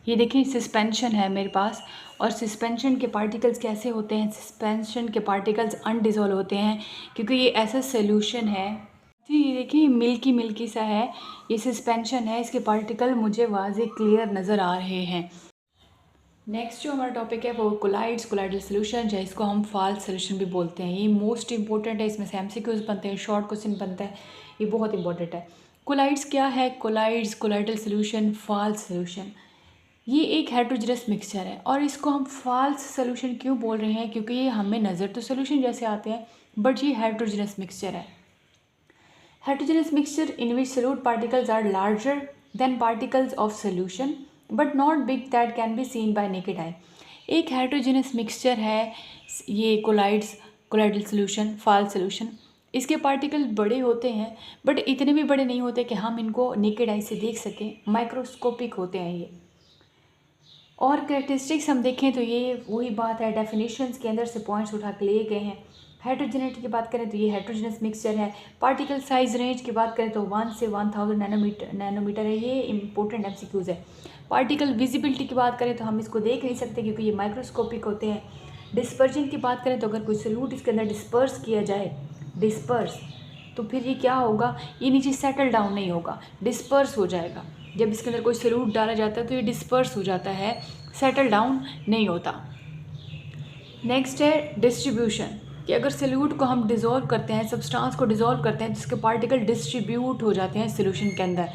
ये देखिए सस्पेंशन है मेरे पास, और सस्पेंशन के पार्टिकल्स कैसे होते हैं, सस्पेंशन के पार्टिकल्स अनडिज़ोल्व होते हैं क्योंकि ये ऐसा सोल्यूशन है जी। ये देखिए मिल्की मिल्की सा है, ये सस्पेंशन है, इसके पार्टिकल मुझे वाज़े क्लियर नज़र आ रहे हैं। नेक्स्ट जो हमारा टॉपिक है वो कोलाइड्स, कोलाइडल सोल्यूशन, या इसको हम फाल्स सोल्यूशन भी बोलते हैं। ये मोस्ट इंपॉर्टेंट है, इसमें से एमसीक्यूज बनते हैं, शॉर्ट क्वेश्चन बनता है, ये बहुत इंपॉर्टेंट है। कोलाइड्स क्या है, colloids, colloidal solution, false solution, ये एक हेट्रोजेनस मिक्सचर है। और इसको हम फाल्स सोल्यूशन क्यों बोल रहे हैं, क्योंकि ये हमें नज़र तो सोल्यूशन जैसे आते हैं बट ये हेट्रोजेनस मिक्सचर है। Heterogeneous mixture in which solute particles are larger than particles of solution but not big that can be seen by naked eye. एक heterogeneous mixture है ये colloids, colloidal solution, false solution. इसके particle बड़े होते हैं but इतने भी बड़े नहीं होते कि हम इनको नेकेड आई से देख सकें, माइक्रोस्कोपिक होते हैं ये। और कैरेक्टरिस्टिक्स हम देखें तो ये वही बात है, डेफिनेशंस के अंदर से पॉइंट्स उठा के लिए गए हैं। हेट्रोजेनिटी की बात करें तो ये हेट्रोजेनस मिक्सचर है। पार्टिकल साइज रेंज की बात करें तो 1 से 1000 नैनोमीटर है, ये इंपॉर्टेंट एमसीक्यूज है। पार्टिकल विजिबिलिटी की बात करें तो हम इसको देख नहीं सकते क्योंकि ये माइक्रोस्कोपिक होते हैं। डिस्पर्जन की बात करें तो अगर कोई सोल्यूट इसके अंदर डिस्पर्स किया जाए, डिस्पर्स, तो फिर ये क्या होगा, ये नीचे सेटल डाउन नहीं होगा, डिस्पर्स हो जाएगा। जब इसके अंदर कोई सोल्यूट डाला जाता है तो ये डिस्पर्स हो जाता है, सेटल डाउन नहीं होता। नेक्स्ट है डिस्ट्रीब्यूशन, कि अगर सोल्यूट को हम डिज़ोल्व करते हैं, सब्सटेंस को डिज़ोल्व करते हैं तो इसके पार्टिकल डिस्ट्रीब्यूट हो जाते हैं सोल्यूशन के अंदर।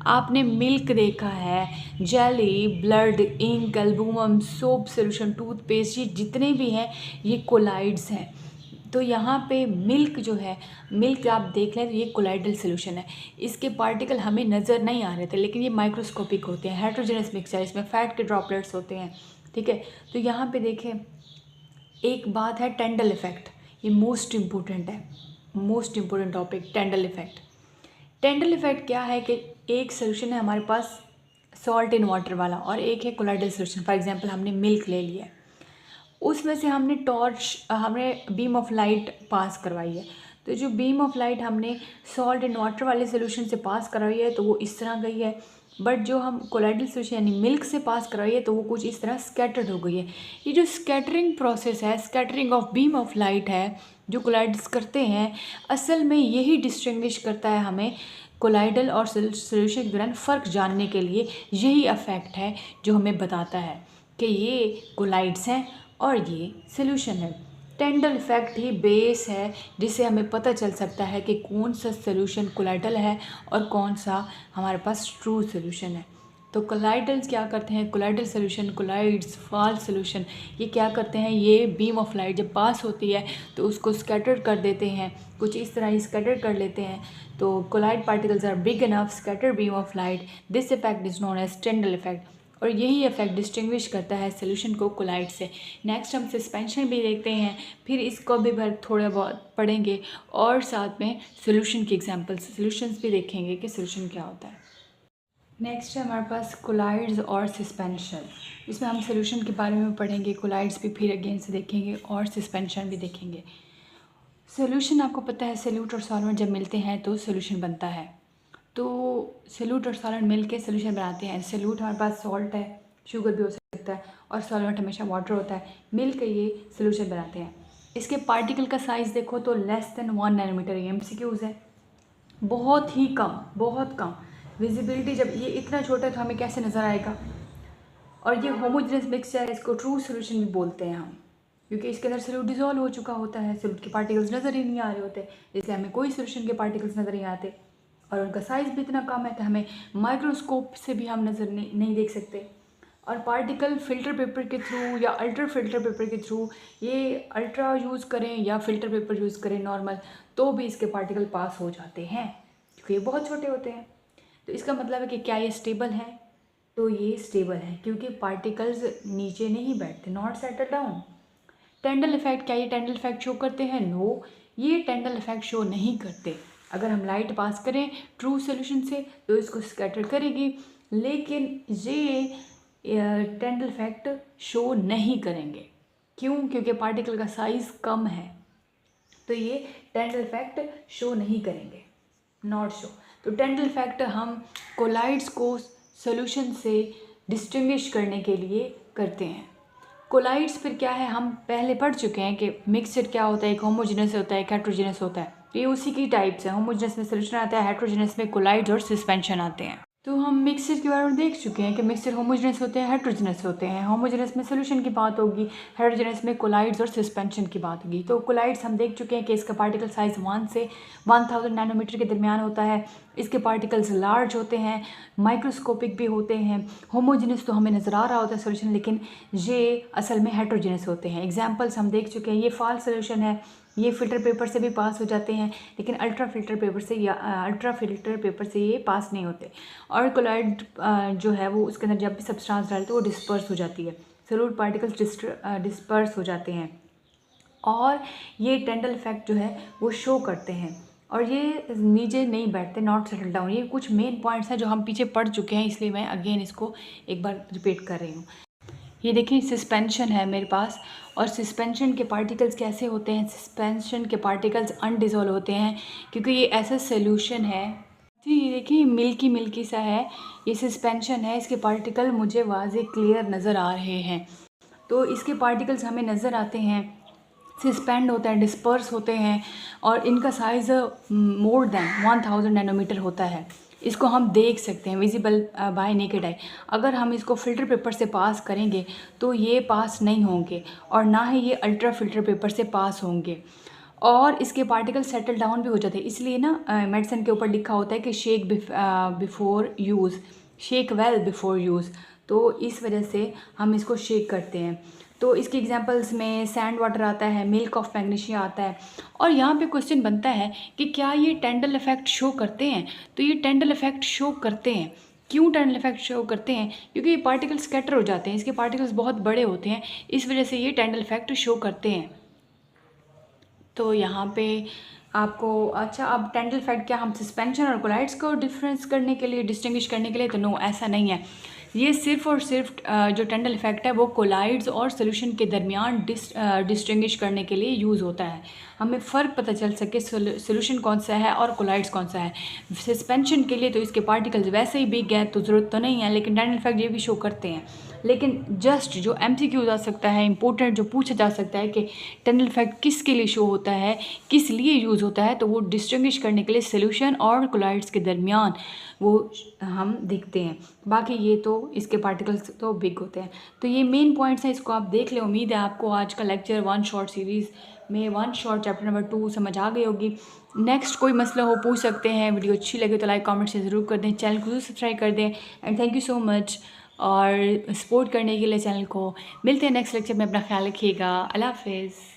आपने मिल्क देखा है, jelly, blood, ink, albumin, soap solution, toothpaste, ये जितने भी हैं ये कोलाइड्स हैं। तो यहाँ पे मिल्क जो है, मिल्क आप देख लें तो ये कोलाइडल सोल्यूशन है। इसके पार्टिकल हमें नज़र नहीं आ रहे थे लेकिन ये माइक्रोस्कोपिक होते हैं, हेट्रोजेनस मिक्सचर, इसमें फैट के ड्रॉपलेट्स होते हैं, ठीक है। तो यहाँ पे देखें एक बात है टेंडल इफेक्ट, ये मोस्ट इम्पोर्टेंट है, most important topic Tyndall effect. Tyndall effect क्या है कि एक सोल्यूशन है हमारे पास सॉल्ट इन वाटर वाला और एक है कोलाइडल सोल्यूशन। फॉर एग्जांपल हमने मिल्क ले लिया, उसमें से हमने हमने बीम ऑफ लाइट पास करवाई है। तो जो बीम ऑफ लाइट हमने सॉल्ट इन वाटर वाले सोल्यूशन से पास करवाई है तो वो इस तरह गई है, बट जो हम कोलाइडल सोल्यूशन यानी मिल्क से पास करवाई है तो वो कुछ इस तरह स्कैटर्ड हो गई है। ये जो स्कैटरिंग प्रोसेस है, scattering of beam of light है जो कोलाइड्स करते हैं, असल में यही डिस्टिंग्विश करता है हमें कोलाइडल और सोल्यूशन के दौरान फ़र्क जानने के लिए। यही अफेक्ट है जो हमें बताता है कि ये कोलाइड्स हैं और ये सोल्यूशन है। टेंडल इफेक्ट ही बेस है जिससे हमें पता चल सकता है कि कौन सा सोल्यूशन कोलाइडल है और कौन सा हमारे पास ट्रू सोल्यूशन है। तो कोलाइडल्स क्या करते हैं, colloidal solution, colloids, false solution, ये क्या करते हैं, ये बीम ऑफ लाइट जब पास होती है तो उसको स्कैटर कर देते हैं, कुछ इस तरह ही स्कैटर कर लेते हैं। तो colloid particles are big enough scatter beam of light, this effect is known as Tyndall effect. और यही इफेक्ट डिस्टिंग्विश करता है सोल्यूशन को कोलाइड से। नेक्स्ट हम सस्पेंशन भी देखते हैं, फिर इसको भी थोड़ा बहुत पढ़ेंगे और साथ में सोल्यूशन की एग्जांपल्स, सोल्यूशंस भी देखेंगे कि सोल्यूशन क्या होता है। नेक्स्ट है हमारे पास कोलाइड्स और सस्पेंशन, इसमें हम सोल्यूशन के बारे में पढ़ेंगे, कोलाइड्स भी फिर अगेन से देखेंगे और सस्पेंशन भी देखेंगे। सोल्यूशन आपको पता है, सोल्यूट और सॉल्वेंट जब मिलते हैं तो सोल्यूशन बनता है। तो सोल्यूट और सॉल्वेंट मिल के सोल्यूशन बनाते हैं। सोल्यूट हमारे पास सॉल्ट है, शुगर भी हो सकता है, और सॉल्वेंट हमेशा वाटर होता है, मिल के ये सोल्यूशन बनाते हैं। इसके पार्टिकल का साइज़ देखो तो लेस देन 1 नैनोमीटर, ये एमसीक्यूज है, बहुत ही कम, बहुत कम। विजिबिलिटी जब ये इतना छोटा है तो हमें कैसे नज़र आएगा। और ये होमोजेनस मिक्सचर है, इसको ट्रू सोल्यूशन भी बोलते हैं हम, क्योंकि इसके अंदर सोल्यूट डिजोल्व हो चुका होता है, सोल्यूट के पार्टिकल्स नज़र ही नहीं आ रहे होते, इसलिए हमें कोई सोल्यूशन के पार्टिकल्स नज़र नहीं आते। और उनका साइज़ भी इतना कम है कि हमें माइक्रोस्कोप से भी हम नज़र नहीं देख सकते। और पार्टिकल फ़िल्टर पेपर के थ्रू या अल्ट्रा फिल्टर पेपर के थ्रू, ये अल्ट्रा यूज़ करें या फ़िल्टर पेपर यूज़ करें नॉर्मल, तो भी इसके पार्टिकल पास हो जाते हैं क्योंकि ये बहुत छोटे होते हैं। तो इसका मतलब है कि क्या ये स्टेबल है, तो ये स्टेबल है क्योंकि पार्टिकल्स नीचे नहीं बैठते, नॉट सेटल डाउन। टेंडल इफेक्ट, क्या ये टेंडल इफेक्ट शो करते हैं, नो, ये टेंडल इफेक्ट शो नहीं करते। अगर हम लाइट पास करें ट्रू सोल्यूशन से तो इसको स्कैटर करेगी, लेकिन ये टेंडल इफेक्ट शो नहीं करेंगे। क्यों, क्योंकि पार्टिकल का साइज़ कम है, तो ये टेंडल इफेक्ट शो नहीं करेंगे, नॉट शो। तो टेंडल इफेक्ट हम कोलाइड्स को सोल्यूशन से डिस्टिंग्विश करने के लिए करते हैं। कोलाइड्स फिर क्या है, हम पहले पढ़ चुके हैं कि मिक्सचर क्या होता है, एक होमोजेनस होता है, एक हेट्रोजेनस होता है। ये उसी की टाइप्स है, होमोजेनस में सोल्यूशन आता है, हेट्रोजेनस में कोलाइड्स और सस्पेंशन आते हैं। तो हम मिक्सचर के बारे में देख चुके हैं कि मिक्सचर होमोजेनस होते हैं, हेट्रोजेनस होते हैं। होमोजेनस में सोल्यूशन की बात होगी, हेट्रोजेनस में कोलाइड्स और सस्पेंशन की बात होगी। तो कोलाइड्स हम देख चुके हैं कि इसका पार्टिकल साइज़ 1 से 1000 नैनोमीटर के दरमियान होता है। इसके पार्टिकल्स लार्ज होते हैं, माइक्रोस्कोपिक भी होते हैं। होमोजेनस तो हमें नज़र आ रहा होता है सोल्यूशन, लेकिन ये असल में हेट्रोजेनस होते हैं। एग्जाम्पल्स हम देख चुके हैं, ये फाल सोल्यूशन है, ये फ़िल्टर पेपर से भी पास हो जाते हैं, लेकिन अल्ट्रा फिल्टर पेपर से ये पास नहीं होते। और कोलाइड जो है वो उसके अंदर जब भी सब्सटेंस डालते हैं वो डिस्पर्स हो जाती है, सोल्यूट पार्टिकल्स डिस्पर्स हो जाते हैं और ये टेंडल इफेक्ट जो है वो शो करते हैं और ये नीचे नहीं बैठते, नॉट सेटल डाउन। ये कुछ मेन पॉइंट्स हैं जो हम पीछे पढ़ चुके हैं, इसलिए मैं अगेन इसको एक बार रिपीट कर रही हूँ। ये देखिए सस्पेंशन है मेरे पास, और सस्पेंशन के पार्टिकल्स कैसे होते हैं, सस्पेंशन के पार्टिकल्स अनडिज़ोल्व होते हैं क्योंकि ये ऐसा सोल्यूशन है जी। ये देखिए मिल्की सा है, ये सस्पेंशन है, इसके पार्टिकल मुझे वाज़े क्लियर नज़र आ रहे हैं। तो इसके पार्टिकल्स हमें नज़र आते हैं, सस्पेंड होते हैं, डिस्पर्स होते हैं और इनका साइज़ मोर देन 1000 नैनोमीटर होता है। इसको हम देख सकते हैं विजिबल बाय नेकेड आई। अगर हम इसको फ़िल्टर पेपर से पास करेंगे तो ये पास नहीं होंगे और ना ही ये अल्ट्रा फिल्टर पेपर से पास होंगे और इसके पार्टिकल सेटल डाउन भी हो जाते हैं। इसलिए ना मेडिसिन के ऊपर लिखा होता है कि shake before use, shake well before use. तो इस वजह से हम इसको शेक करते हैं। तो इसके एग्जांपल्स में सैंड वाटर आता है, मिल्क ऑफ मैग्नीशिया आता है। और यहाँ पे क्वेश्चन बनता है कि क्या ये टेंडल इफेक्ट शो करते हैं? तो ये टेंडल इफेक्ट शो करते हैं। क्यों टेंडल इफेक्ट शो करते हैं? क्योंकि ये पार्टिकल्स स्कैटर हो जाते हैं, इसके पार्टिकल्स बहुत बड़े होते हैं, इस वजह से ये टेंडल इफेक्ट शो करते हैं। तो यहाँ पे आपको अच्छा, अब टेंडल इफेक्ट क्या हम सस्पेंशन और कोलाइड्स को डिफरेंस करने के लिए, डिस्टिंग्विश करने के लिए? तो नो, ऐसा नहीं है। ये सिर्फ़ और सिर्फ जो टेंडल इफेक्ट है वो कोलाइड्स और सोल्यूशन के दरमियान डिस्टिंग्विश करने के लिए यूज़ होता है। हमें फ़र्क पता चल सके सोल्यूशन कौन सा है और कोलाइड्स कौन सा है। सस्पेंशन के लिए तो इसके पार्टिकल्स वैसे ही बिग है तो ज़रूरत तो नहीं है, लेकिन टेंडल इफेक्ट ये भी शो करते हैं। लेकिन जस्ट जो MCQ आ सकता है, इंपॉर्टेंट जो पूछा जा सकता है कि टेंडल इफेक्ट किसके लिए शो होता है, किस लिए यूज़ होता है, तो वो डिस्टिंग्विश करने के लिए सोल्यूशन और कोलाइड्स के दरमियान वो हम देखते हैं। बाकी ये तो इसके पार्टिकल्स तो बिग होते हैं। तो ये मेन पॉइंट्स हैं, इसको आप देख लें। उम्मीद है आपको आज का लेक्चर वन शॉर्ट सीरीज़ में वन शॉर्ट चैप्टर नंबर 2 समझ आ गई होगी। नेक्स्ट कोई मसला हो पूछ सकते हैं। वीडियो अच्छी लगे तो लाइक कमेंट से ज़रूर कर दें, चैनल को सब्सक्राइब कर दें। And thank you so much और सपोर्ट करने के लिए चैनल को। मिलते हैं नेक्स्ट लेक्चर में, अपना ख्याल रखिएगा। अल्लाह हाफ़िज़।